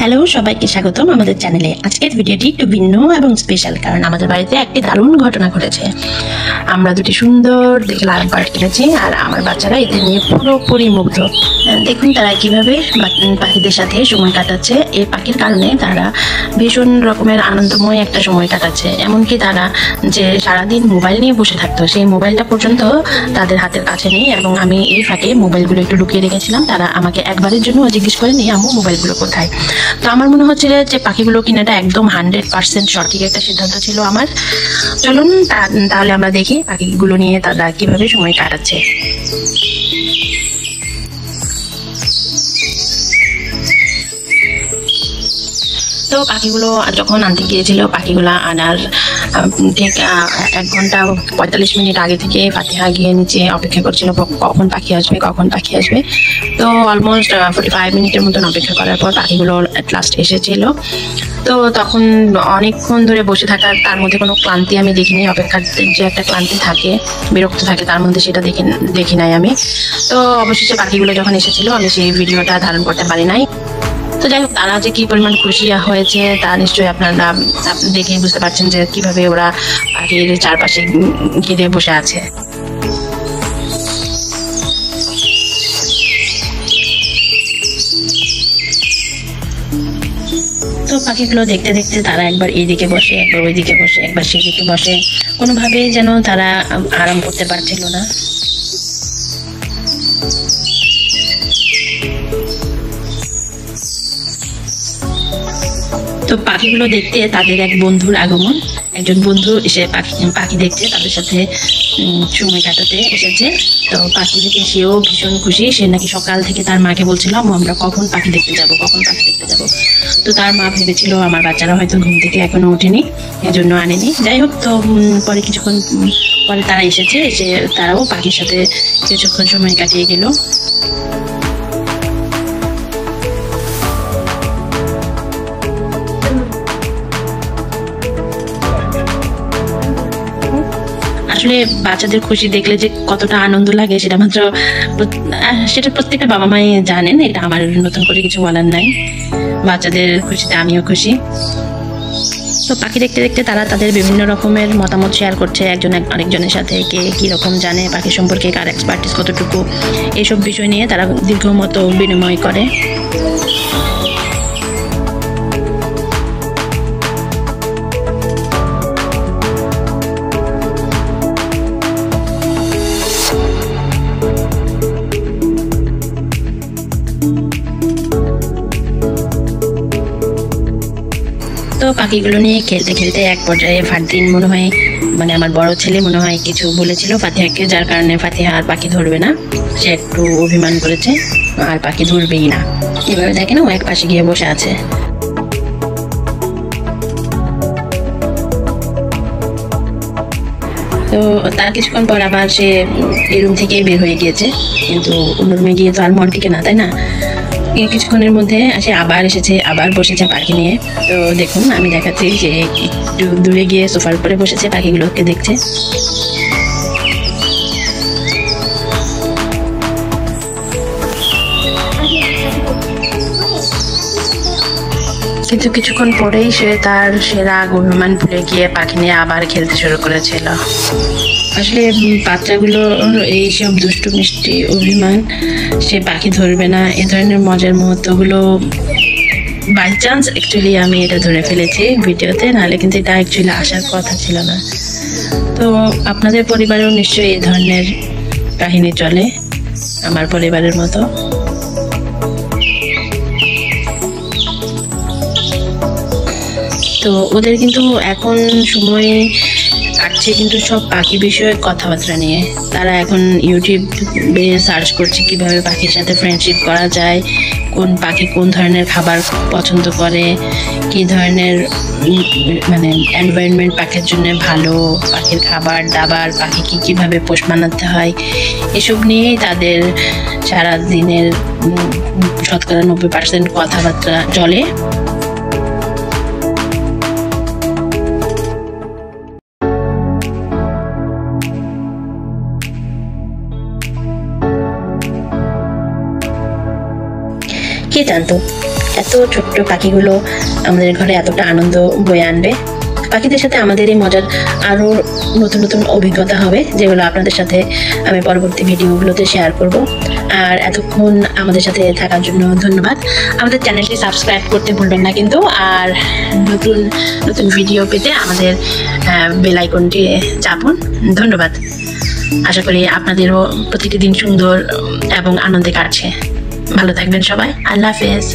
Hello, সবাইকে স্বাগতম আমাদের চ্যানেলে। আজকের ভিডিওটি একটু ভিন্ন এবং স্পেশাল, কারণ আমাদের বাড়িতে একটি দারুণ ঘটনা ঘটেছে। আমরা দুটি সুন্দর দেখে লাভ বার্ড কিনেছি, আর আমার বাচ্চারা এদের নিয়ে পুরোপুরি মুগ্ধ। দেখুন তারা কিভাবে পাখিদের সাথে সময় কাটাচ্ছে। এই পাখির কারণে তারা ভীষণ রকমের আনন্দময় একটা সময় কাটাচ্ছে। এমনকি তারা যে সারাদিন মোবাইল নিয়ে বসে থাকতো, সেই মোবাইলটা পর্যন্ত তাদের হাতের কাছে নেই। এবং আমি এই ফাঁকে মোবাইলগুলো একটু লুকিয়ে রেখেছিলাম। তারা আমাকে একবারের জন্য জিজ্ঞেস করেনি আম্মু মোবাইলগুলো কোথায়। তো আমার মনে হচ্ছে যে পাখিগুলো কিনাটা একদম 100% সঠিক একটা সিদ্ধান্ত ছিল আমার। চলুন তাহলে আমরা দেখি পাখিগুলো নিয়ে তারা কিভাবে সময় কাটাচ্ছে। তো পাখিগুলো যখন আনতে গিয়েছিল, পাখিগুলো আনার ঠিক 1 ঘন্টা 45 মিনিট আগে থেকে ফাতিহা গিয়ে নিচে অপেক্ষা করছিল কখন পাখি আসবে। তো অলমোস্ট 45 মিনিটের মতন অপেক্ষা করার পর পাখিগুলো অ্যাট লাস্ট এসেছিল। তো তখন অনেকক্ষণ ধরে বসে থাকার, তার মধ্যে কোনো ক্লান্তি আমি দেখিনি। অপেক্ষার যে একটা ক্লান্তি থাকে, বিরক্ত থাকে, তার মধ্যে সেটা দেখি নাই আমি। তো অবশেষে পাখিগুলো যখন এসেছিল, আমি সেই ভিডিওটা ধারণ করতে পারি নাই। তো যাই হোক, তারা যে কি পরিমাণ খুশি হয়েছে তা নিশ্চয়ই আপনারা দেখে বুঝতে পারছেন যে কিভাবে ওরা পাখির চারপাশে ঘিরে বসে আছে। তো পাখিগুলো দেখতে দেখতে তারা একবার এইদিকে বসে, একবার ওইদিকে বসে, একবার সেদিকে বসে, কোনোভাবে যেন তারা আরাম করতে পারছিল না। তো পাখিগুলো দেখতে তাদের এক বন্ধুর আগমন। একজন বন্ধু এসে পাখি দেখছে, তাদের সাথে সময় কাটাতে এসেছে। তো পাখি দেখে সেও ভীষণ খুশি। সে নাকি সকাল থেকে তার মাকে বলছিল আমরা কখন পাখি দেখতে যাব। তো তার মা ভেবেছিল আমার বাচ্চারা হয়তো ঘুম থেকে এখনো ওঠেনি, এজন্য আনেনি। যাই হোক, তো পরে কিছুক্ষণ পরে তারা এসে তারাও পাখির সাথে কিছুক্ষণ সময় কাটিয়ে গেল। আসলে বাচ্চাদের খুশি দেখলে যে কতটা আনন্দ লাগে সেটা প্রত্যেকটা বাবা মাই জানেন। এটা আমার নতুন করে কিছু বলার নাই। বাচ্চাদের খুশিতে আমিও খুশি। তো পাখি দেখতে দেখতে তারা তাদের বিভিন্ন রকমের মতামত শেয়ার করছে একজন আরেকজনের সাথে। কে কি রকম জানে পাখি সম্পর্কে, কার এক্সপার্টিস কতটুকু, এইসব বিষয় নিয়ে তারা দীর্ঘ মতো বিনিময় করে। তো পাখিগুলো নিয়ে খেলতে খেলতে এক পর্যায়ে ফারদিন মনে হয়, মানে আমার বড় ছেলে মনে হয় কিছু বলেছিল ফাতিহাকে, যার কারণে ফাতিহা আর পাখি ধরবে না। সে একটু অভিমান করেছে, আর পাখি ধরবেই না। এভাবে দেখে না, ও এক পাশে গিয়ে বসে আছে। তো তার কিছুক্ষণ পর আবার সে এই রুম থেকে বের হয়ে গিয়েছে, কিন্তু অন্য রুমে গিয়ে তো আর মন টিকে না, তাই না? কিছুক্ষণের মধ্যে সে আবার এসেছে, আবার বসেছে পাখি নিয়ে। তো দেখুন আমি দেখাচ্ছি যে একটু দূরে গিয়ে সোফার উপরে বসেছে, পাখিগুলোকে দেখছে। কিন্তু কিছুক্ষণ পরেই সে তার রাগ অভিমান ভুলে গিয়ে পাখি নিয়ে আবার খেলতে শুরু করেছিল। আসলে বাচ্চাগুলো এইসব দুষ্টু মিষ্টি অভিমান, সে পাখি ধরবে না, এ ধরনের মজার মুহূর্তগুলো বাই চান্স অ্যাকচুয়ালি আমি এটা ধরে ফেলেছি ভিডিওতে, নাহলে কিন্তু এটা অ্যাকচুয়ালি আসার কথা ছিল না। তো আপনাদের পরিবারেও নিশ্চয়ই এই ধরনের কাহিনী চলে আমার পরিবারের মতো। তো ওদের কিন্তু এখন সময় কাটছে কিন্তু সব পাখি বিষয়ক কথাবার্তা নিয়ে। তারা এখন ইউটিউবে সার্চ করছে কিভাবে পাখির সাথে ফ্রেন্ডশিপ করা যায়, কোন পাখি কোন ধরনের খাবার পছন্দ করে, কি ধরনের মানে এনভায়রনমেন্ট পাখির জন্য ভালো, পাখির খাবার দাবার, পাখিকে কিভাবে পোষ মানাতে হয়, এসব নিয়েই তাদের সারা দিনের 90% কথাবার্তা চলে। কে জানতো এত ছোট্ট পাখিগুলো আমাদের ঘরে এতটা আনন্দ বয়ে আনবে। পাখিদের সাথে আমাদের এই মজার আরও নতুন নতুন অভিজ্ঞতা হবে, যেগুলো আপনাদের সাথে আমি পরবর্তী ভিডিওগুলোতে শেয়ার করব। আর এতক্ষণ আমাদের সাথে থাকার জন্য ধন্যবাদ। আমাদের চ্যানেলটি সাবস্ক্রাইব করতে ভুলবেন না কিন্তু। আর নতুন নতুন ভিডিও পেতে আমাদের বেল আইকনটি চাপুন। ধন্যবাদ। আশা করি আপনাদেরও প্রতিটি দিন সুন্দর এবং আনন্দে কাটছে। ভালো থাকবেন সবাই। আল্লাহ হাফেজ।